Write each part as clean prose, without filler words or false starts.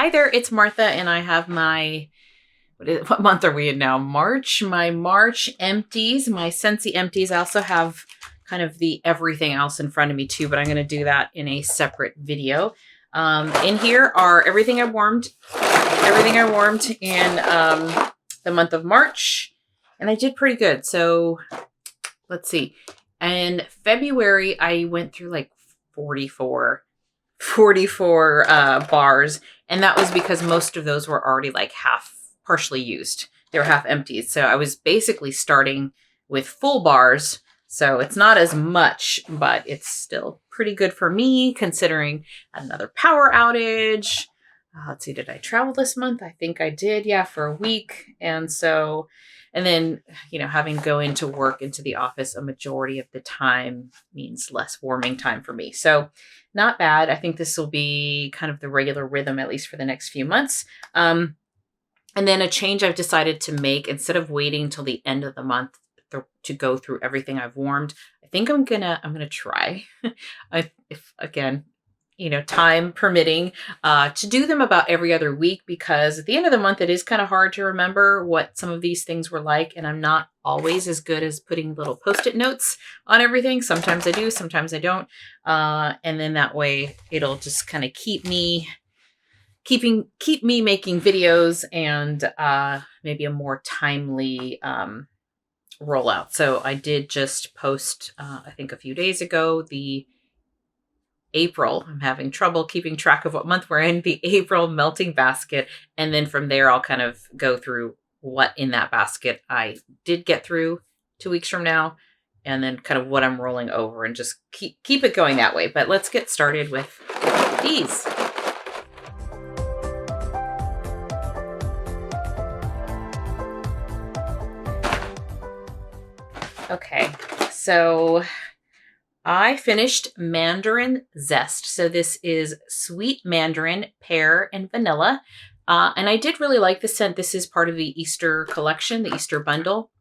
Hi there, it's Martha, and I have my, what month are we in now? March, my March empties, my Scentsy empties. I also have kind of the everything else in front of me too, but I'm going to do that in a separate video. In here are everything I warmed in the month of March, and I did pretty good. So let's see. In February, I went through like 44 bars, and that was because most of those were already like partially used. They were half empties. So I was basically starting with full bars. So it's not as much, but it's still pretty good for me considering another power outage. Let's see, did I travel this month? I think I did. Yeah, for a week. And then, having to go into work, into the office a majority of the time means less warming time for me. So not bad. I think this will be kind of the regular rhythm, at least for the next few months. And then a change I've decided to make, instead of waiting till the end of the month to go through everything I've warmed, I think I'm gonna try, if again, time permitting, to do them about every other week, because at the end of the month, it is kind of hard to remember what some of these things were like. And I'm not always as good as putting little Post-it notes on everything. Sometimes I do, sometimes I don't. And then that way it'll just kind of keep me making videos and maybe a more timely rollout. So I did just post, I think a few days ago, the April. I'm having trouble keeping track of what month we're in, the April melting basket. And then from there, I'll kind of go through what in that basket I did get through 2 weeks from now, and then kind of what I'm rolling over, and just keep it going that way. But let's get started with these. Okay, so I finished Mandarin Zest. So this is sweet mandarin, pear, and vanilla. And I did really like the scent. This is part of the Easter collection, the Easter bundle.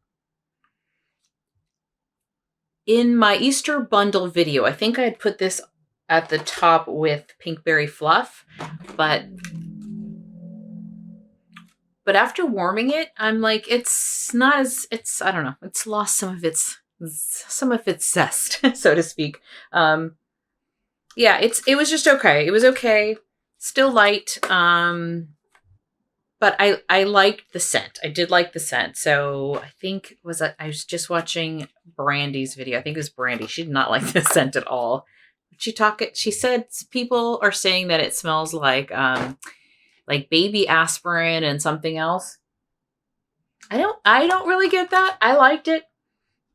In my Easter bundle video, I think I had put this at the top with Pinkberry Fluff, but after warming it, I'm like, it's I don't know, it's lost some of its zest, so to speak. Yeah, it was just okay. It was okay. Still light. But I liked the scent. I did like the scent. So I think I was just watching Brandy's video. I think it was Brandy. She did not like the scent at all. She said people are saying that it smells like baby aspirin and something else. I don't really get that. I liked it,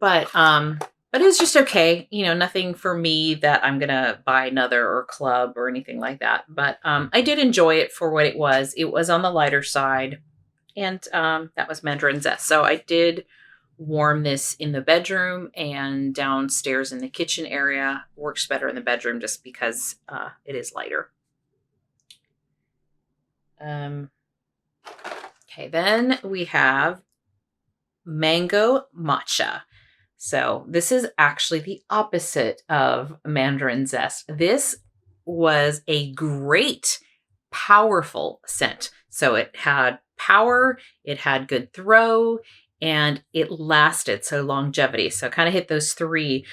but it was just okay. Nothing for me that I'm gonna buy another or club or anything like that. But I did enjoy it for what it was. It was on the lighter side, and that was Mandarin Zest. So I did warm this in the bedroom and downstairs in the kitchen area. Works better in the bedroom just because it is lighter. Okay, then we have Mango Matcha. So this is actually the opposite of Mandarin Zest. This was a great, powerful scent. So it had power, it had good throw, and it lasted. So longevity. So kind of hit those three.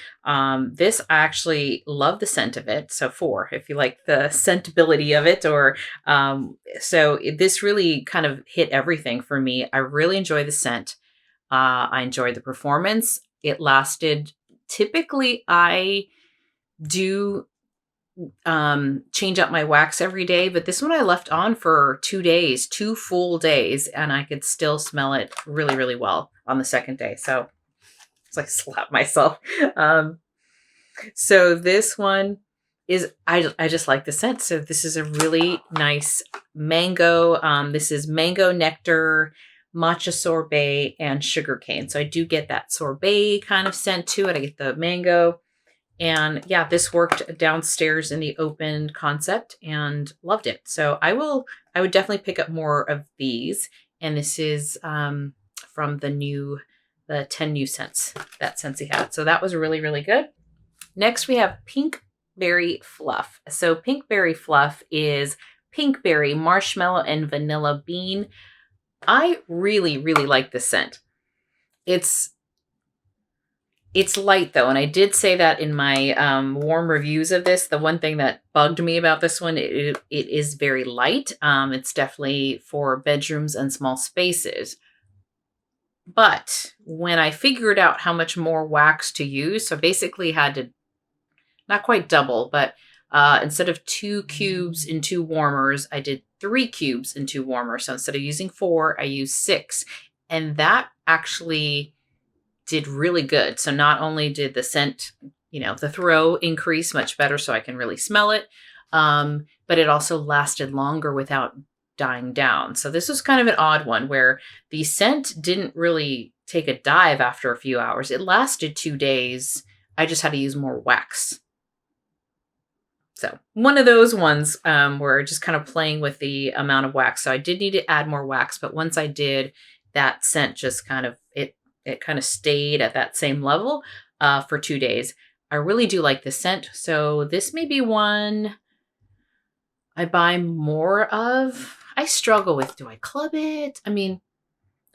This, I actually love the scent of it. So 4, if you like the scentability of it, or so this really kind of hit everything for me. I really enjoy the scent. I enjoyed the performance. It lasted. Typically, I do change up my wax every day, but this one I left on for 2 days, 2 full days, and I could still smell it really, really well on the second day. So it's like slap myself. So this one is, I just like the scent. So this is a really nice mango. This is mango nectar, matcha sorbet, and sugarcane. So I do get that sorbet kind of scent to it. I get the mango. And yeah, this worked downstairs in the open concept and loved it. So I would definitely pick up more of these. And this is from the 10 new scents that Scentsy had. So that was really, really good. Next, we have Pinkberry Fluff. So Pinkberry Fluff is Pinkberry, Marshmallow, and Vanilla Bean. I really, really like this scent. It's light though, and I did say that in my warm reviews of this. The one thing that bugged me about this one, it is very light. It's definitely for bedrooms and small spaces. But when I figured out how much more wax to use, so basically had to not quite double, but instead of 2 cubes in 2 warmers, I did 3 cubes in 2 warmers. So instead of using 4, I used 6. And that actually did really good. So not only did the scent, the throw increase much better so I can really smell it, but it also lasted longer without dying down. So this was kind of an odd one where the scent didn't really take a dive after a few hours. It lasted 2 days. I just had to use more wax. So one of those ones where just kind of playing with the amount of wax. So I did need to add more wax, but once I did, that scent just kind of, it kind of stayed at that same level for 2 days. I really do like this scent. So this may be one I buy more of. I struggle with, do I club it? I mean,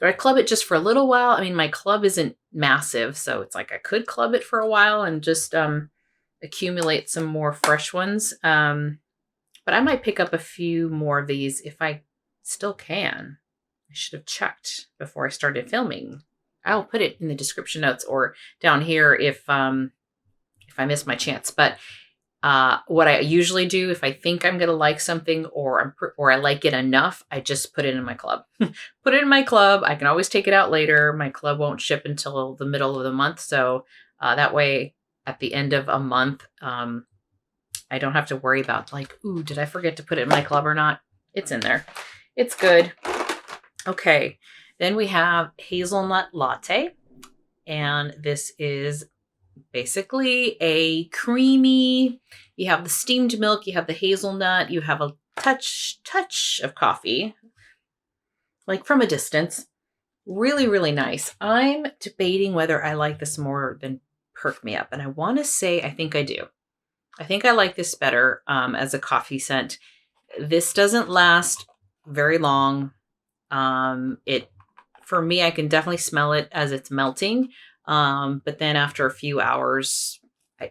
do I club it just for a little while? I mean, my club isn't massive, so it's like I could club it for a while and just accumulate some more fresh ones. But I might pick up a few more of these if I still can. I should have checked before I started filming. I'll put it in the description notes or down here if I miss my chance. But what I usually do if I think I'm going to like something or I like it enough, I just put it in my club. Put it in my club. I can always take it out later. My club won't ship until the middle of the month. So that way at the end of a month, I don't have to worry about like, ooh, did I forget to put it in my club or not? It's in there. It's good. Okay. Then we have Hazelnut Latte. And this is basically a creamy, you have the steamed milk, you have the hazelnut, you have a touch of coffee, like from a distance. Really, really nice. I'm debating whether I like this more than Perk Me Up. And I want to say, I think I do. I think I like this better as a coffee scent. This doesn't last very long. For me, I can definitely smell it as it's melting. But then after a few hours, I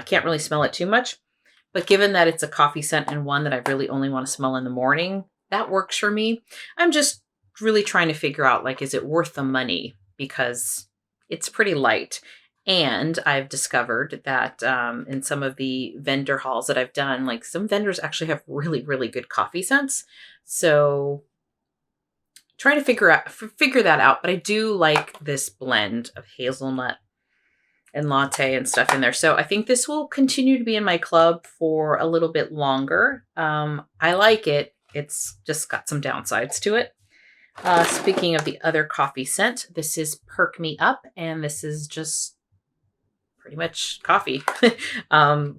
can't really smell it too much. But given that it's a coffee scent and one that I really only want to smell in the morning, that works for me. I'm just really trying to figure out, like, is it worth the money? Because it's pretty light. And I've discovered that in some of the vendor hauls that I've done, like some vendors actually have really, really good coffee scents. So trying to figure that out. But I do like this blend of hazelnut and latte and stuff in there. So I think this will continue to be in my club for a little bit longer. I like it. It's just got some downsides to it. Speaking of the other coffee scent, this is Perk Me Up. And this is just pretty much coffee.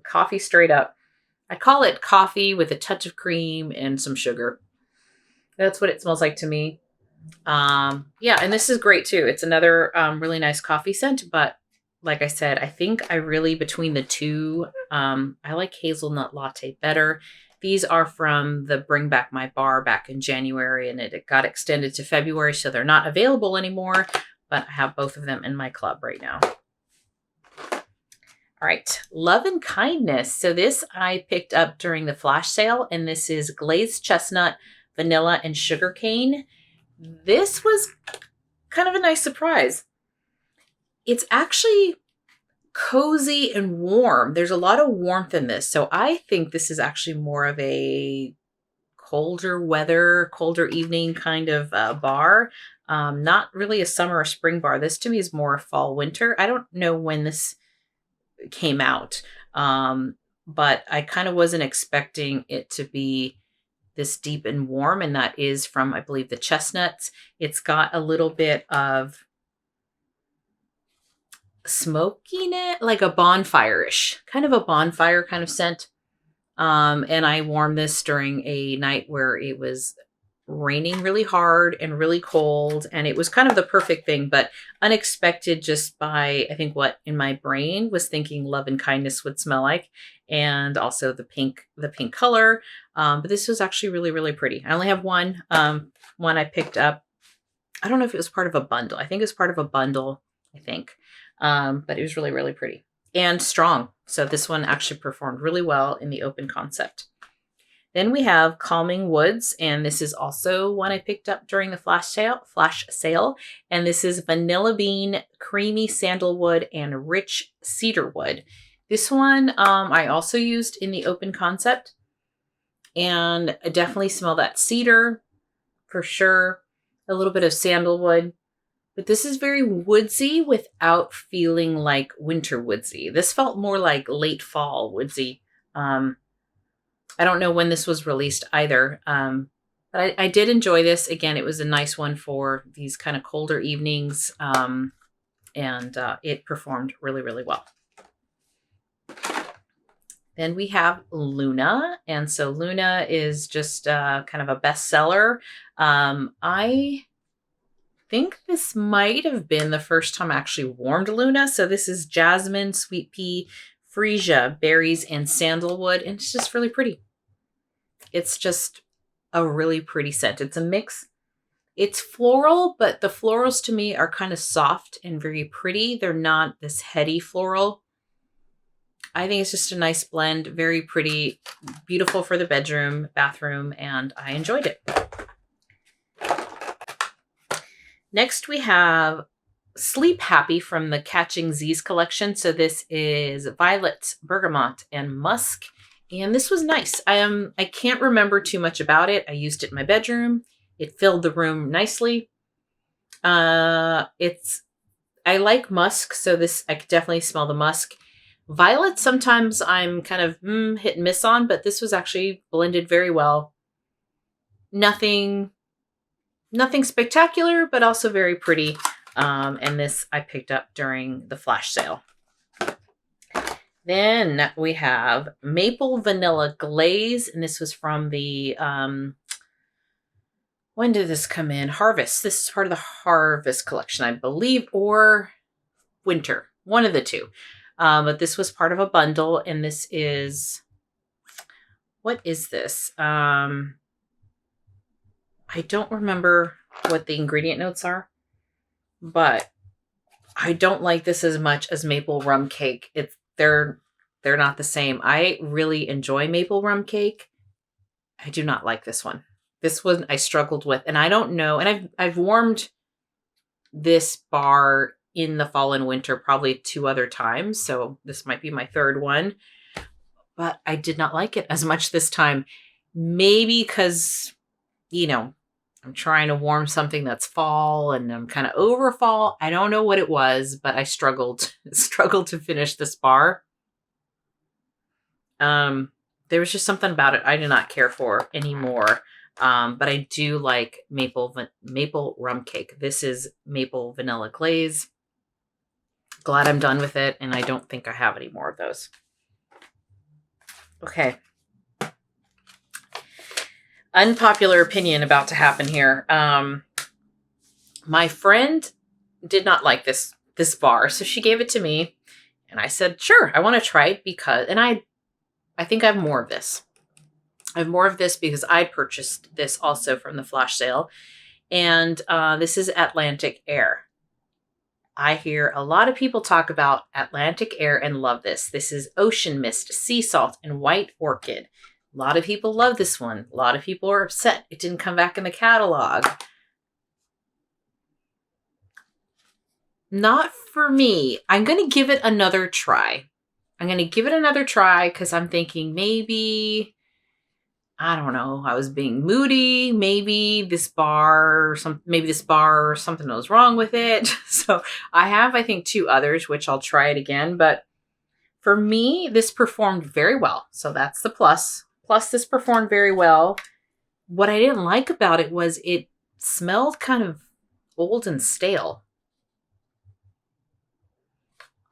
Coffee straight up. I call it coffee with a touch of cream and some sugar. That's what it smells like to me. Yeah, and this is great too. It's another really nice coffee scent, but like I said, I think I really, between the two, I like Hazelnut Latte better. These are from the Bring Back My Bar back in January, and it got extended to February, so they're not available anymore, but I have both of them in my club right now. All right, Love and Kindness. So this I picked up during the flash sale, and this is Glazed Chestnut, Vanilla, and Sugarcane. This was kind of a nice surprise. It's actually cozy and warm. There's a lot of warmth in this. So I think this is actually more of a colder weather, colder evening kind of bar. Not really a summer or spring bar. This to me is more fall, winter. I don't know when this came out, but I kind of wasn't expecting it to be this deep and warm, and that is from, I believe, the chestnuts. It's got a little bit of smokiness, like a bonfire-ish, kind of a bonfire kind of scent. And I warmed this during a night where it was raining really hard and really cold, and it was kind of the perfect thing, but unexpected just by, I think, what in my brain was thinking love and kindness would smell like, and also the pink color. But this was actually really, really pretty. I only have one I picked up. I don't know if it was part of a bundle. I think it was part of a bundle, I think. But it was really, really pretty and strong. So this one actually performed really well in the open concept. Then we have Calming Woods, and this is also one I picked up during the flash sale. And this is Vanilla Bean, Creamy Sandalwood, and Rich Cedarwood. This one I also used in the open concept, and I definitely smell that cedar for sure. A little bit of sandalwood, but this is very woodsy without feeling like winter woodsy. This felt more like late fall woodsy. I don't know when this was released either, but I did enjoy this. Again, it was a nice one for these kind of colder evenings, and it performed really, really well. Then we have Luna, and so Luna is just kind of a bestseller. I think this might have been the first time I actually warmed Luna. So this is jasmine, sweet pea, freesia, berries, and sandalwood, and it's just really pretty. It's just a really pretty scent. It's a mix. It's floral, but the florals to me are kind of soft and very pretty. They're not this heady floral. I think it's just a nice blend, very pretty, beautiful for the bedroom, bathroom, and I enjoyed it. Next, we have Sleep Happy from the Catching Z's collection. So this is violet, bergamot, and musk. And this was nice. I can't remember too much about it. I used it in my bedroom. It filled the room nicely. I like musk, so I could definitely smell the musk. Violet, sometimes I'm kind of hit and miss on, but this was actually blended very well. Nothing spectacular, but also very pretty. And this I picked up during the flash sale. Then we have Maple Vanilla Glaze, and this was from the, when did this come in? Harvest. This is part of the Harvest collection, I believe, or Winter, one of the two. But this was part of a bundle, and this is, what is this? I don't remember what the ingredient notes are, but I don't like this as much as maple rum cake. They're not the same. I really enjoy maple rum cake. I do not like this one. This one I struggled with, and I don't know. And I've warmed this bar in the fall and winter probably 2 other times, so this might be my 3rd one. But I did not like it as much this time. Maybe because, I'm trying to warm something that's fall and I'm kind of over fall. I don't know what it was, but I struggled to finish this bar. There was just something about it I did not care for anymore. But I do like maple rum cake. This is Maple Vanilla Glaze. Glad I'm done with it, and I don't think I have any more of those. Okay. Unpopular opinion about to happen here. My friend did not like this bar, so she gave it to me, and I said, sure, I want to try it because, and I think I have more of this. I have more of this because I purchased this also from the flash sale, and this is Atlantic Air. I hear a lot of people talk about Atlantic Air and love this. This is Ocean Mist, Sea Salt, and White Orchid. A lot of people love this one. A lot of people are upset it didn't come back in the catalog. Not for me. I'm going to give it another try. Because I'm thinking maybe, I don't know, I was being moody. Maybe this bar or something was wrong with it. So I have, I think, 2 others, which I'll try it again. But for me, this performed very well. So that's the plus. Plus, this performed very well. What I didn't like about it was it smelled kind of old and stale.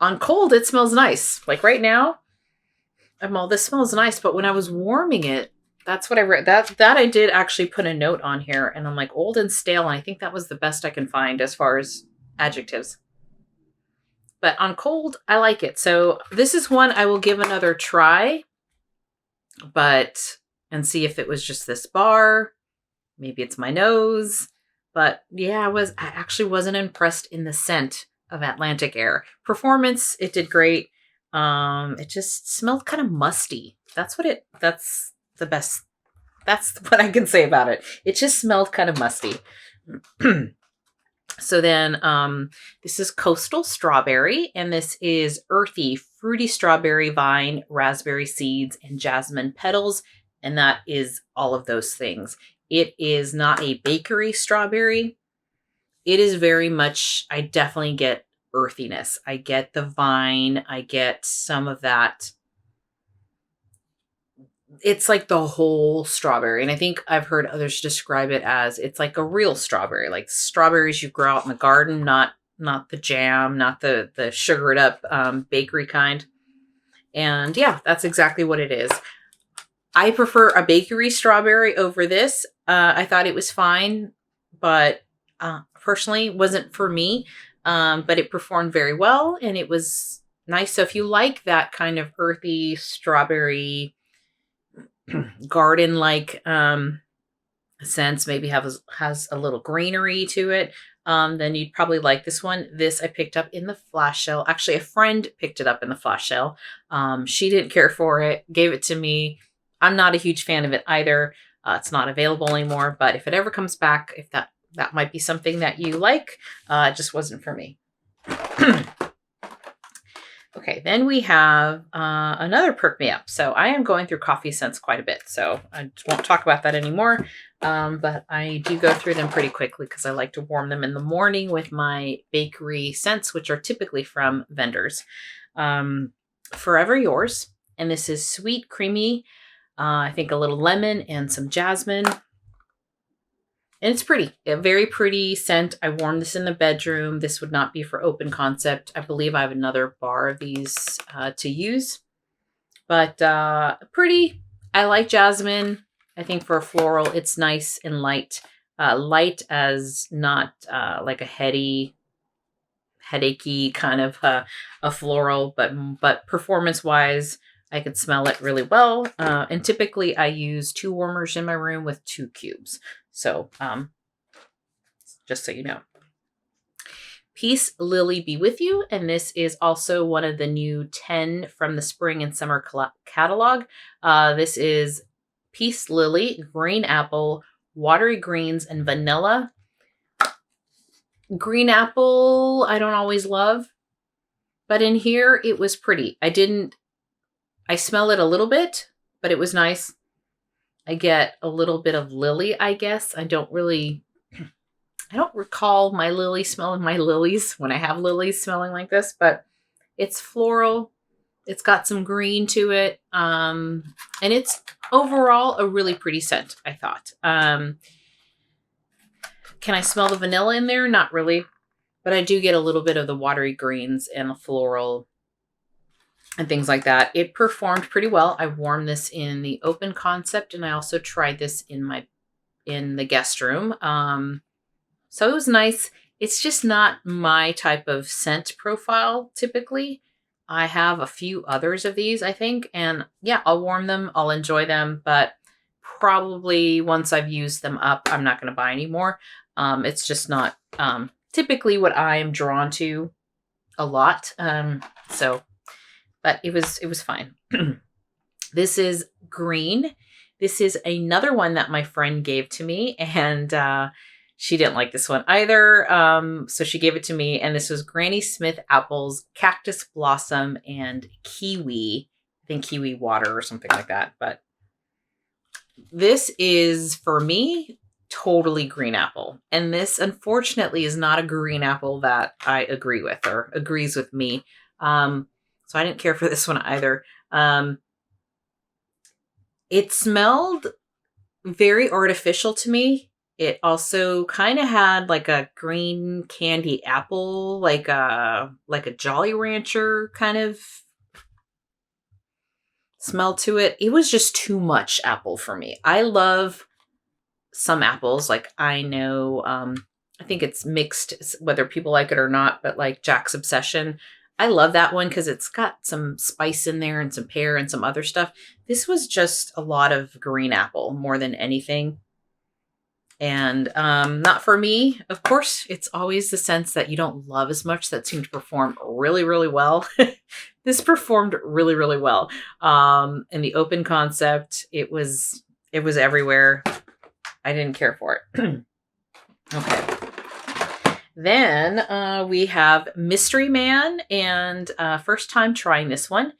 On cold, it smells nice. Like right now, this smells nice. But when I was warming it, That's what I read. That I did actually put a note on here, and I'm like old and stale, and I think that was the best I can find as far as adjectives. But on cold, I like it. So this is one I will give another try, and see if it was just this bar. Maybe it's my nose. But yeah, I actually wasn't impressed in the scent of Atlantic Air. Performance, it did great. It just smelled kind of musty. That's the best. That's what I can say about it. It just smelled kind of musty. So then this is Coastal Strawberry, and this is earthy, fruity strawberry vine, raspberry seeds, and jasmine petals. And that is all of those things. It is not a bakery strawberry. It is very much, I definitely get earthiness. I get the vine. I get some of that. It's like the whole strawberry. And I think I've heard others describe it as it's like a real strawberry, like strawberries you grow out in the garden, not the jam, not the sugared up bakery kind. And yeah, that's exactly what it is. I prefer a bakery strawberry over this. I thought it was fine, but personally wasn't for me. But it performed very well, and it was nice. So if you like that kind of earthy strawberry garden-like scents, maybe has a little greenery to it, then you'd probably like this one. This I picked up in the flash sale. Actually, a friend picked it up in the flash sale. She didn't care for it, gave it to me. I'm not a huge fan of it either. It's not available anymore, but if it ever comes back, if that might be something that you like, it just wasn't for me. Okay, then we have another Perk Me Up. So I am going through coffee scents quite a bit, so I won't talk about that anymore. But I do go through them pretty quickly because I like to warm them in the morning with my bakery scents, which are typically from vendors. Forever Yours, and this is sweet, creamy, I think a little lemon and some jasmine. And it's pretty, a very pretty scent. I warmed this in the bedroom. This would not be for open concept. I believe I have another bar of these to use. But pretty. I like jasmine. I think for a floral, it's nice and light. Light as not like a headachy kind of a floral, but performance-wise, I could smell it really well. And typically I use 2 warmers in my room with 2 cubes. So just so you know. Peace Lily Be With You. And this is also one of the new 10 from the spring and summer catalog. This is Peace Lily, green apple, watery greens, and vanilla. Green apple, I don't always love. But in here, it was pretty. I smell it a little bit, but it was nice. I get a little bit of lily, I guess. I don't recall my lily smelling my lilies when I have lilies smelling like this, but it's floral. It's got some green to it. And it's overall a really pretty scent, I thought. Can I smell the vanilla in there? Not really, but I do get a little bit of the watery greens and the floral and things like that. It performed pretty well. I warmed this in the open concept, and I also tried this in the guest room. So it was nice. It's just not my type of scent profile typically. I have a few others of these, I think, and yeah, I'll warm them. I'll enjoy them, but probably once I've used them up, I'm not going to buy any more. It's just not typically what I am drawn to a lot. But it was fine. This is green. This is another one that my friend gave to me, and she didn't like this one either. So she gave it to me, and this was Granny Smith apples, cactus blossom, and kiwi. I think kiwi water or something like that. But this is, for me, totally green apple. And this, unfortunately, is not a green apple that I agree with or agrees with me. So I didn't care for this one either. It smelled very artificial to me. It also kind of had like a green candy apple, like a Jolly Rancher kind of smell to it. It was just too much apple for me. I love some apples. Like I know, I think it's mixed, whether people like it or not, but like Jack's Obsession. I love that one because it's got some spice in there and some pear and some other stuff. This was just a lot of green apple more than anything. And not for me. Of course, it's always the scents that you don't love as much that seem to perform really, really well. This performed really, really well. In the open concept, it was everywhere. I didn't care for it. Okay. Then we have Mystery Man, and first time trying this one.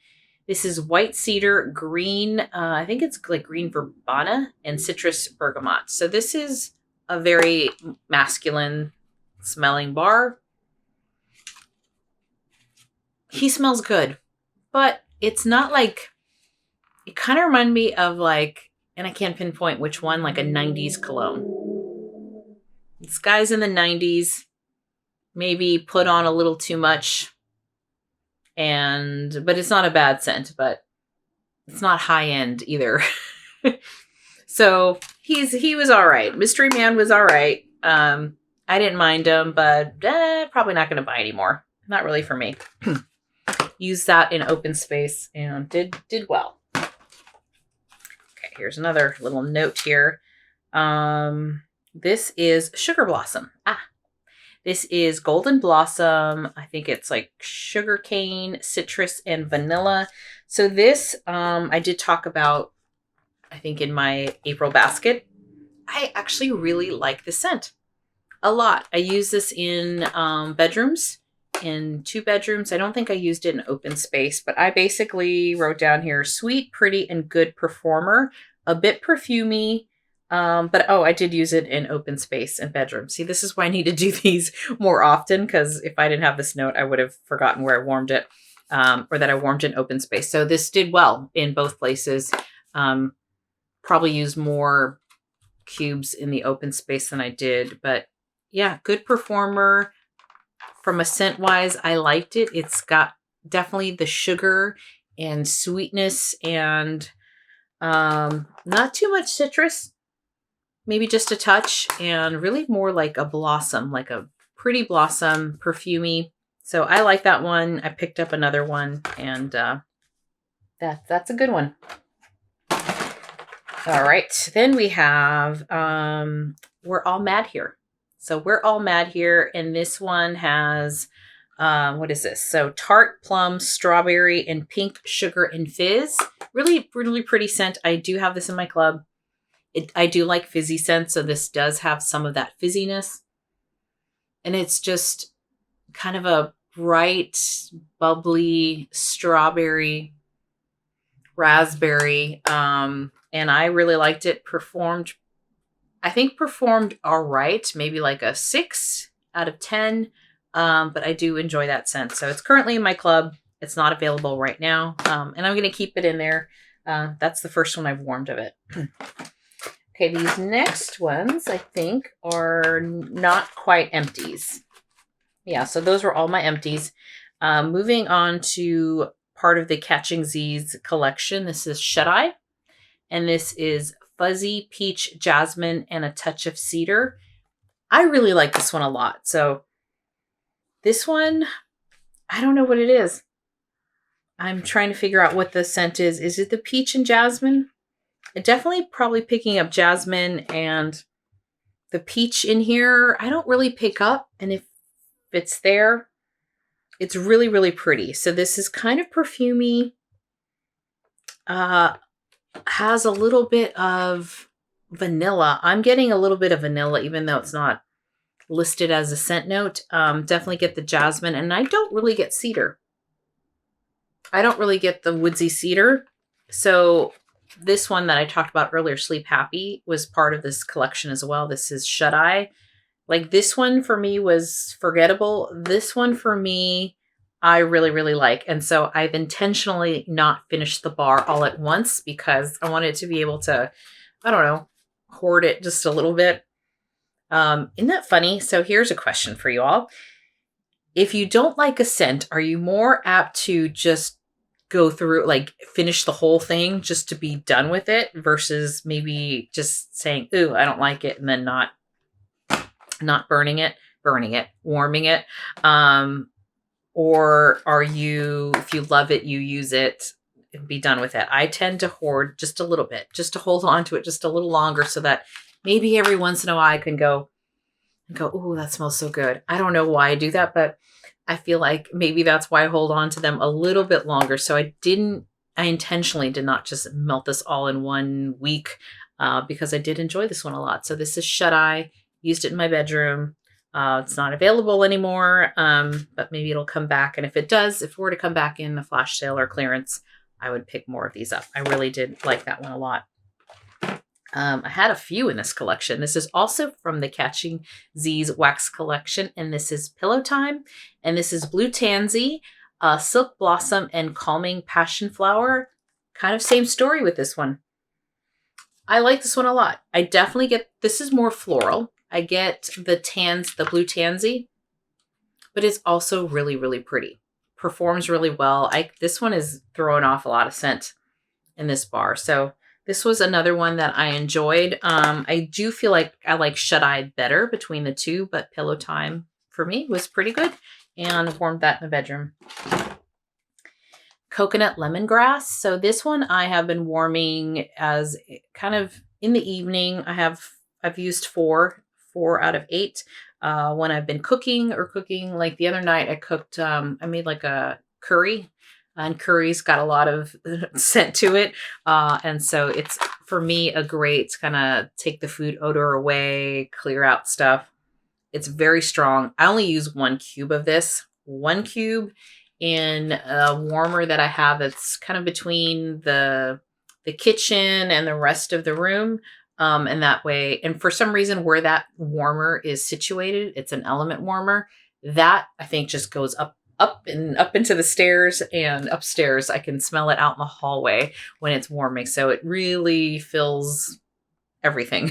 This is white cedar, green, I think it's like green verbena, and citrus bergamot. So this is a very masculine smelling bar. He smells good, but it's not like, it kind of reminded me of like, and I can't pinpoint which one, like a 90s cologne. This guy's in the 90s, maybe put on a little too much. But it's not a bad scent, but it's not high end either. So he was all right. Mystery Man was all right. I didn't mind him, but probably not going to buy anymore. Not really for me. Used that in open space and did well. Okay, here's another little note here. This is Sugar Blossom. This is Golden Blossom. I think it's like sugar cane, citrus, and vanilla. So this, I did talk about, I think in my April basket. I actually really like the scent a lot. I use this in bedrooms, in 2 bedrooms. I don't think I used it in open space, but I basically wrote down here, sweet, pretty, and good performer, a bit perfumey. But I did use it in open space and bedroom. See, this is why I need to do these more often, because if I didn't have this note, I would have forgotten where I warmed it, or that I warmed it in open space. So this did well in both places. Probably used more cubes in the open space than I did, but yeah, good performer. From a scent wise, I liked it. It's got definitely the sugar and sweetness and not too much citrus. Maybe just a touch, and really more like a blossom, like a pretty blossom, perfumey. So I like that one. I picked up another one, and that's a good one. All right. Then we have We're All Mad Here. So We're All Mad Here, and this one has, what is this? So tart, plum, strawberry, and pink sugar and fizz. Really, really pretty scent. I do have this in my club. I do like fizzy scents, so this does have some of that fizziness. And it's just kind of a bright, bubbly strawberry, raspberry. And I really liked it. Performed all right. Maybe like a 6 out of 10. But I do enjoy that scent. So it's currently in my club. It's not available right now. And I'm going to keep it in there. That's the first one I've warmed of it. Okay, these next ones, I think, are not quite empties. Yeah, so those were all my empties. Moving on to part of the Catching Z's collection. This is Shut Eye. And this is Fuzzy Peach Jasmine and a Touch of Cedar. I really like this one a lot. So this one, I don't know what it is. I'm trying to figure out what the scent is. Is it the peach and jasmine? Definitely probably picking up jasmine, and the peach in here, I don't really pick up. And if it's there, it's really, really pretty. So this is kind of perfumey. Has a little bit of vanilla. I'm getting a little bit of vanilla, even though it's not listed as a scent note. Definitely get the jasmine, and I don't really get cedar. I don't really get the woodsy cedar. So this one that I talked about earlier, Sleep Happy, was part of this collection as well. This is Shut Eye. Like this one for me was forgettable. This one for me, I really, really like. And so I've intentionally not finished the bar all at once because I wanted to be able to, I don't know, hoard it just a little bit. Isn't that funny? So here's a question for you all. If you don't like a scent, are you more apt to just go through, like finish the whole thing just to be done with it versus maybe just saying, ooh, I don't like it. And then not burning it, warming it. Or are you, if you love it, you use it and be done with it. I tend to hoard just a little bit, just to hold on to it just a little longer so that maybe every once in a while I can go, oh, that smells so good. I don't know why I do that, but I feel like maybe that's why I hold on to them a little bit longer. So I intentionally did not just melt this all in 1 week because I did enjoy this one a lot. So this is Shut Eye. Used it in my bedroom. It's not available anymore, but maybe it'll come back. And if it does, if it were to come back in the flash sale or clearance, I would pick more of these up. I really did like that one a lot. I had a few in this collection. This is also from the Catching Z's wax collection, and this is Pillow Time, and this is Blue Tansy, Silk Blossom, and Calming Passion Flower. Kind of same story with this one. I like this one a lot. I definitely get, this is more floral. I get the Blue Tansy, but it's also really, really pretty. Performs really well. This one is throwing off a lot of scent in this bar. So this was another one that I enjoyed. I do feel like I like Shut Eye better between the two, but Pillow Time for me was pretty good and warmed that in the bedroom. Coconut Lemongrass. So this one I have been warming as kind of in the evening. I've used 4 out of 8 when I've been cooking like the other night. I made like a curry, and curry's got a lot of scent to it. And so it's, for me, a great kind of take the food odor away, clear out stuff. It's very strong. I only use 1 cube of this, 1 cube in a warmer that I have that's kind of between the kitchen and the rest of the room. And that way, and for some reason where that warmer is situated, it's an element warmer that I think just goes up into the stairs and upstairs. I can smell it out in the hallway when it's warming. So it really fills everything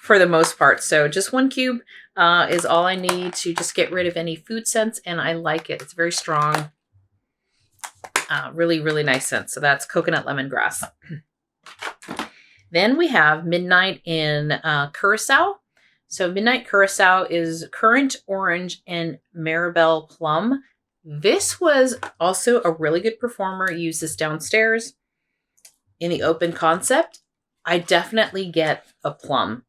for the most part. So just 1 cube is all I need to just get rid of any food scents. And I like it. It's very strong. Really, really nice scent. So that's Coconut Lemongrass. Then we have Midnight in Curaçao. So Midnight Curaçao is Currant Orange and Maribel Plum. This was also a really good performer. Use this downstairs in the open concept. I definitely get a plum.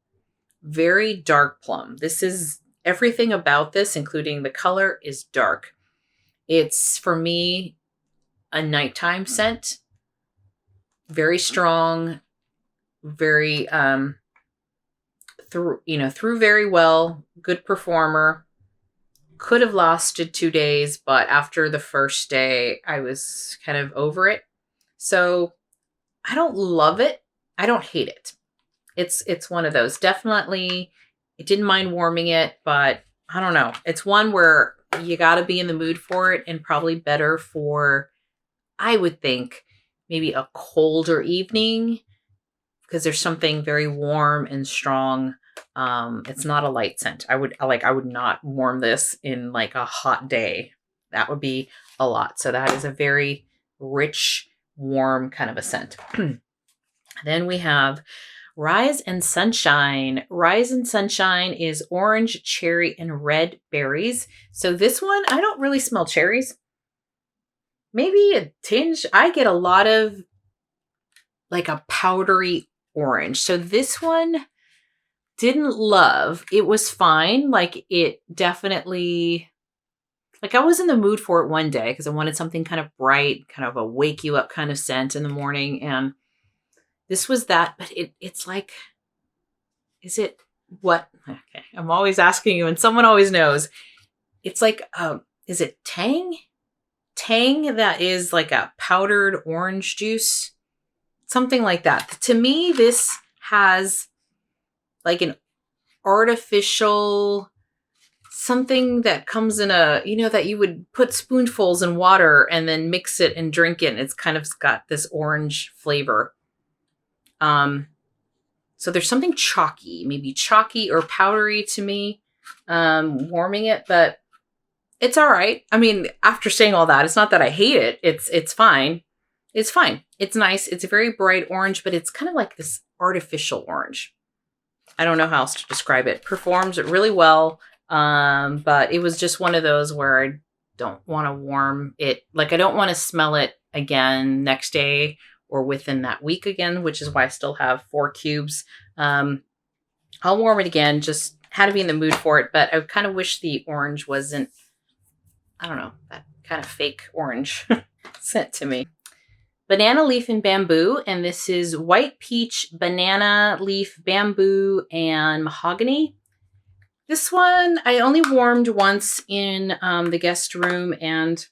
Very dark plum. This is, everything about this, including the color, is dark. It's, for me, a nighttime scent. Very strong. Very through very well. Good performer. Could have lasted 2 days, but after the first day I was kind of over it. So I don't love it. I don't hate it. It's one of those. Definitely, I didn't mind warming it, but I don't know. It's one where you got to be in the mood for it, and probably better for, I would think, maybe a colder evening, because there's something very warm and strong. It's not a light scent. I would not warm this in like a hot day. That would be a lot. So that is a very rich, warm kind of a scent. Then we have Rise and Sunshine. Rise and Sunshine is orange, cherry, and red berries. So this one, I don't really smell cherries. Maybe a tinge. I get a lot of like a powdery orange. So this one didn't love. It was fine. Like, it definitely, like, I was in the mood for it one day because I wanted something kind of bright, kind of a wake you up kind of scent in the morning. And this was that, but it's like, is it what? Okay. I'm always asking you, and someone always knows. It's like, is it Tang? Tang that is like a powdered orange juice. Something like that. To me, this has like an artificial something that comes in a, that you would put spoonfuls in water and then mix it and drink it. And it's kind of got this orange flavor. So there's something chalky, maybe chalky or powdery to me, warming it, but it's all right. I mean, after saying all that, it's not that I hate it. It's fine. It's fine. It's nice. It's a very bright orange, but it's kind of like this artificial orange. I don't know how else to describe it. Performs really well, but it was just one of those where I don't want to warm it. Like, I don't want to smell it again next day or within that week again, which is why I still have 4 cubes. I'll warm it again, just had to be in the mood for it, but I kind of wish the orange wasn't, I don't know, that kind of fake orange sent to me. Banana leaf and bamboo, and this is white peach, banana leaf, bamboo, and mahogany. This one I only warmed once in the guest room, and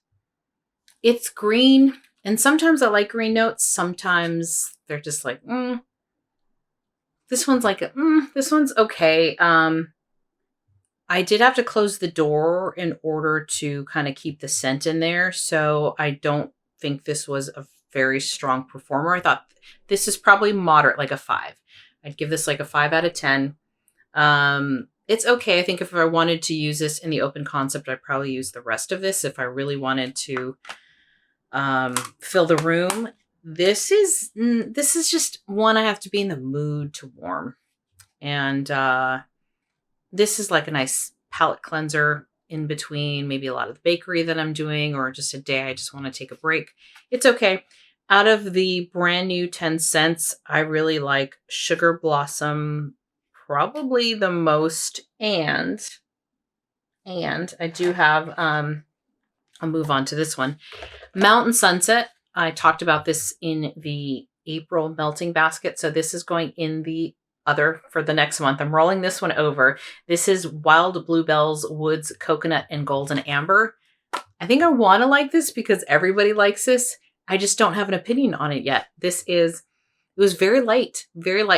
it's green. And sometimes I like green notes. Sometimes they're just like, This one's like, this one's okay. I did have to close the door in order to kind of keep the scent in there. So I don't think this was a very strong performer. I thought this is probably moderate, like a 5. I'd give this like a 5 out of 10. It's okay. I think if I wanted to use this in the open concept, I'd probably use the rest of this if I really wanted to fill the room. This is just one I have to be in the mood to warm. And this is like a nice palette cleanser in between maybe a lot of the bakery that I'm doing, or just a day I just want to take a break. It's okay. Out of the brand new 10 cents, I really like Sugar Blossom probably the most. And I do have, I'll move on to this one. Mountain Sunset. I talked about this in the April melting basket. So this is going in the other for the next month. I'm rolling this one over. This is Wild Bluebells, Woods, Coconut, and Golden Amber. I think I want to like this because everybody likes this. I just don't have an opinion on it yet. It was very light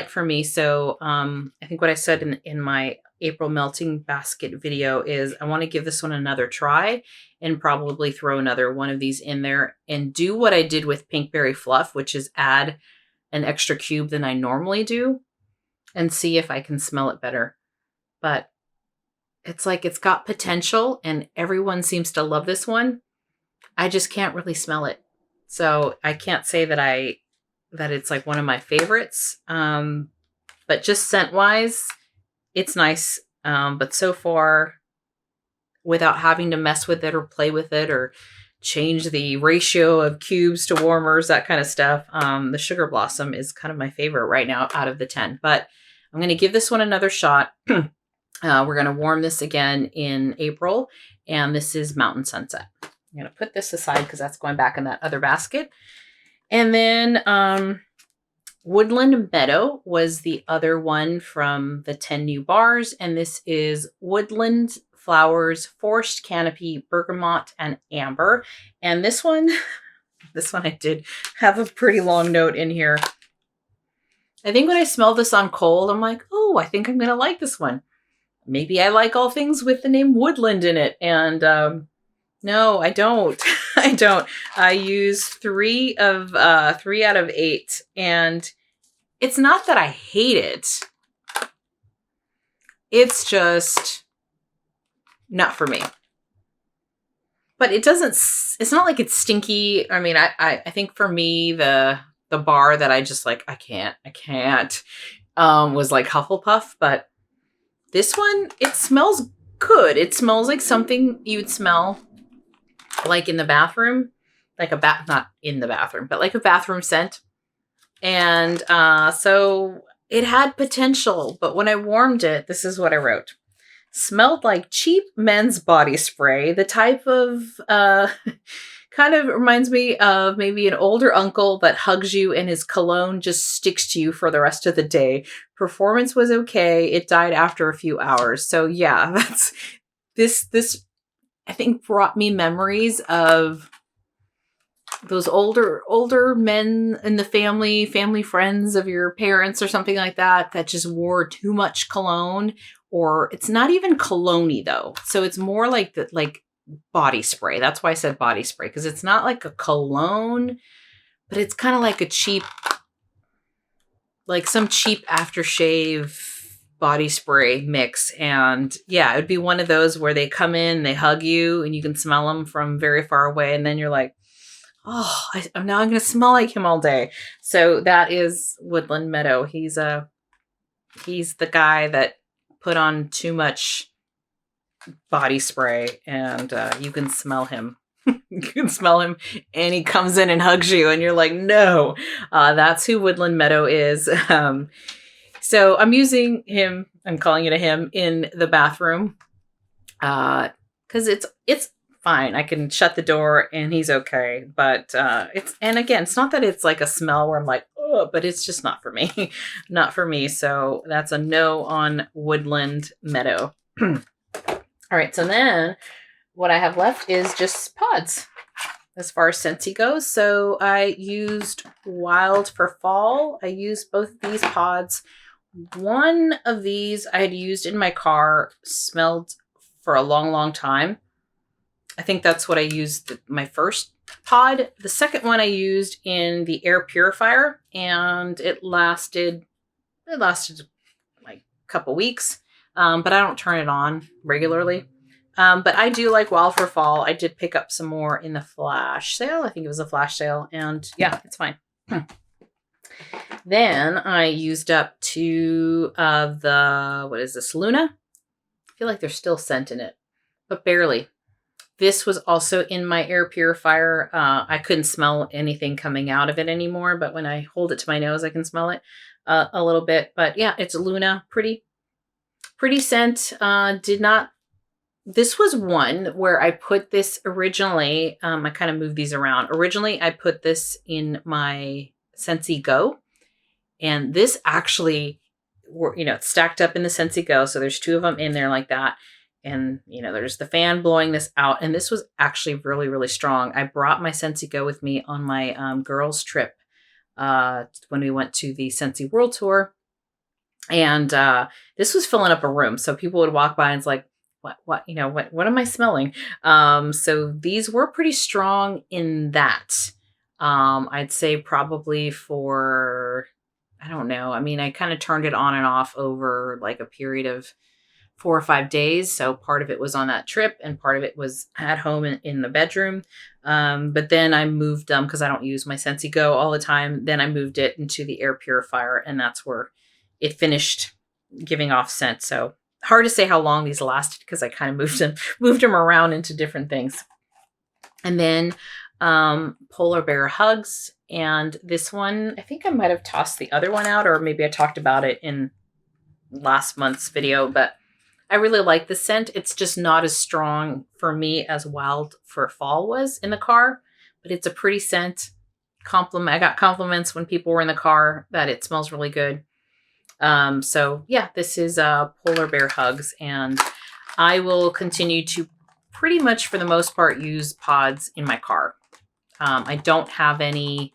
for me. So I think what I said in my April melting basket video is I want to give this one another try and probably throw another one of these in there and do what I did with Pinkberry Fluff, which is add an extra cube than I normally do and see if I can smell it better. But it's like it's got potential and everyone seems to love this one. I just can't really smell it. So I can't say that it's like one of my favorites. But just scent wise, it's nice. But so far, without having to mess with it or play with it or change the ratio of cubes to warmers, that kind of stuff, the Sugar Blossom is kind of my favorite right now out of the 10. But I'm going to give this one another shot. We're going to warm this again in April. And this is Mountain Sunset. I'm going to put this aside because that's going back in that other basket. And then Woodland Meadow was the other one from the 10 new bars. And this is Woodland Flowers, Forest Canopy, Bergamot, and Amber. And this one I did have a pretty long note in here. I think when I smelled this on cold, I'm like, oh, I think I'm going to like this one. Maybe I like all things with the name Woodland in it. And no, I don't. I don't. I use 3 out of 8. And it's not that I hate it. It's just not for me. But it's not like it's stinky. I mean, I think for me, the bar that I just like, I can't, was like Hufflepuff. But this one, it smells good. It smells like something you'd smell like in the bathroom, like not in the bathroom, but like a bathroom scent. And so it had potential, but when I warmed it, this is what I wrote. Smelled like cheap men's body spray, the type of, kind of reminds me of maybe an older uncle that hugs you and his cologne just sticks to you for the rest of the day. Performance was okay. It died after a few hours. So yeah, that's this I think brought me memories of those older men in the family friends of your parents or something like that just wore too much cologne, or it's not even cologne-y though. So it's more like body spray. That's why I said body spray, because it's not like a cologne, but it's kind of like a cheap, like some cheap aftershave body spray mix. And yeah, it would be one of those where they come in, they hug you, and you can smell them from very far away. And then you're like, oh, now I'm going to smell like him all day. So that is Woodland Meadow. He's the guy that put on too much body spray, and you can smell him. You can smell him, and he comes in and hugs you, and you're like, no. That's who Woodland Meadow is. So I'm using him, I'm calling it a him, in the bathroom because it's fine. I can shut the door and he's okay. But and again, it's not that it's like a smell where I'm like, oh, but it's just not for me. Not for me. So that's a no on Woodland Meadow. All right. So then what I have left is just pods as far as Scentsy goes. So I used Wild for Fall. I used both these pods. One of these I had used in my car, smelled for a long, long time. I think that's what I used my first pod. The second one I used in the air purifier, and it lasted like a couple weeks, but I don't turn it on regularly. But I do like Wild for Fall. I did pick up some more in the flash sale. I think it was a flash sale, and yeah, it's fine. Then I used up two of the, what is this, Luna? I feel like there's still scent in it, but barely. This was also in my air purifier. I couldn't smell anything coming out of it anymore, but when I hold it to my nose, I can smell it a little bit. But yeah, it's Luna. Pretty scent. This was one where I put this originally. I kind of moved these around. Originally, I put this in my Scentsy Go. And this actually, it's stacked up in the Scentsy Go. So there's two of them in there like that. And, there's the fan blowing this out. And this was actually really, really strong. I brought my Scentsy Go with me on my girls' trip when we went to the Scentsy World Tour. And this was filling up a room. So people would walk by and it's like, what am I smelling? So these were pretty strong in that. I'd say probably for, I don't know. I mean, I kind of turned it on and off over like a period of 4 or 5 days. So part of it was on that trip and part of it was at home in the bedroom. But then I moved them because I don't use my Scentsy Go all the time. Then I moved it into the air purifier, and that's where it finished giving off scent. So hard to say how long these lasted because I kind of moved them around into different things. And then Polar Bear Hugs. And this one, I think I might have tossed the other one out, or maybe I talked about it in last month's video, but I really like the scent. It's just not as strong for me as Wild for Fall was in the car, but it's a pretty scent. I got compliments when people were in the car that it smells really good. So yeah, this is Polar Bear Hugs, and I will continue to pretty much for the most part use pods in my car. I don't have any,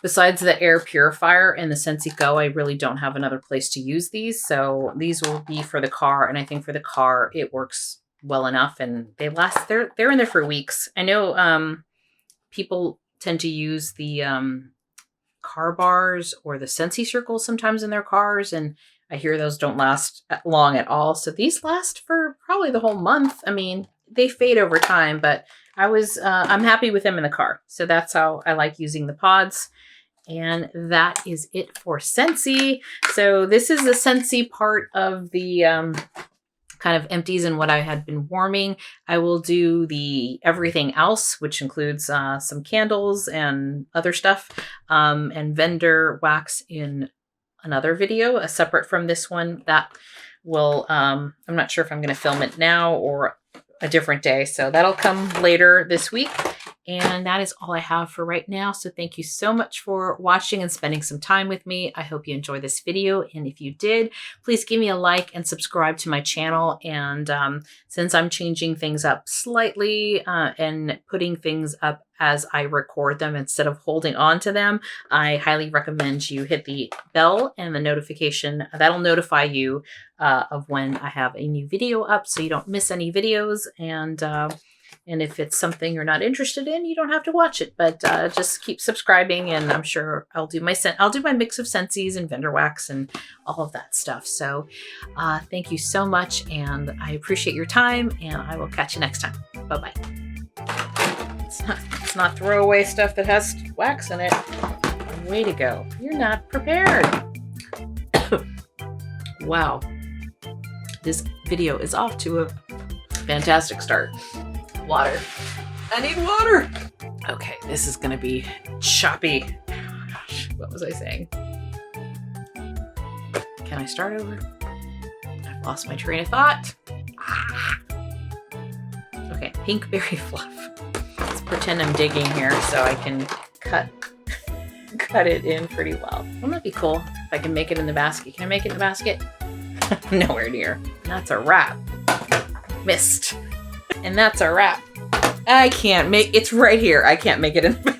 besides the air purifier and the Scentsy Go, I really don't have another place to use these. So these will be for the car. And I think for the car, it works well enough and they last, they're in there for weeks. I know people tend to use the car bars or the Scentsy circles sometimes in their cars. And I hear those don't last long at all. So these last for probably the whole month. I mean, they fade over time, but I'm happy with them in the car. So that's how I like using the pods. And that is it for Scentsy. So this is the Scentsy part of the kind of empties and what I had been warming. I will do the everything else, which includes some candles and other stuff, and vendor wax in another video, separate from this one. That will, I'm not sure if I'm going to film it now or a different day. So that'll come later this week. And that is all I have for right now. So thank you so much for watching and spending some time with me. I hope you enjoyed this video. And if you did, please give me a like and subscribe to my channel. And since I'm changing things up slightly and putting things up as I record them instead of holding on to them, I highly recommend you hit the bell and the notification. That'll notify you of when I have a new video up so you don't miss any videos. And if it's something you're not interested in, you don't have to watch it, but just keep subscribing and I'm sure I'll do my mix of Scentsys and vendor wax and all of that stuff. So thank you so much and I appreciate your time and I will catch you next time. Bye-bye. It's not throwaway stuff that has wax in it. Way to go. You're not prepared. Wow. This video is off to a fantastic start. Water. I need water. Okay, this is gonna be choppy. Oh gosh, what was I saying? Can I start over? I've lost my train of thought. Okay, Pinkberry Fluff. Let's pretend I'm digging here so I can cut it in pretty well. Wouldn't that be cool if I can make it in the basket? Can I make it in the basket? Nowhere near. That's a wrap. Missed. And that's a wrap. I can't make, it's right here. I can't make it in the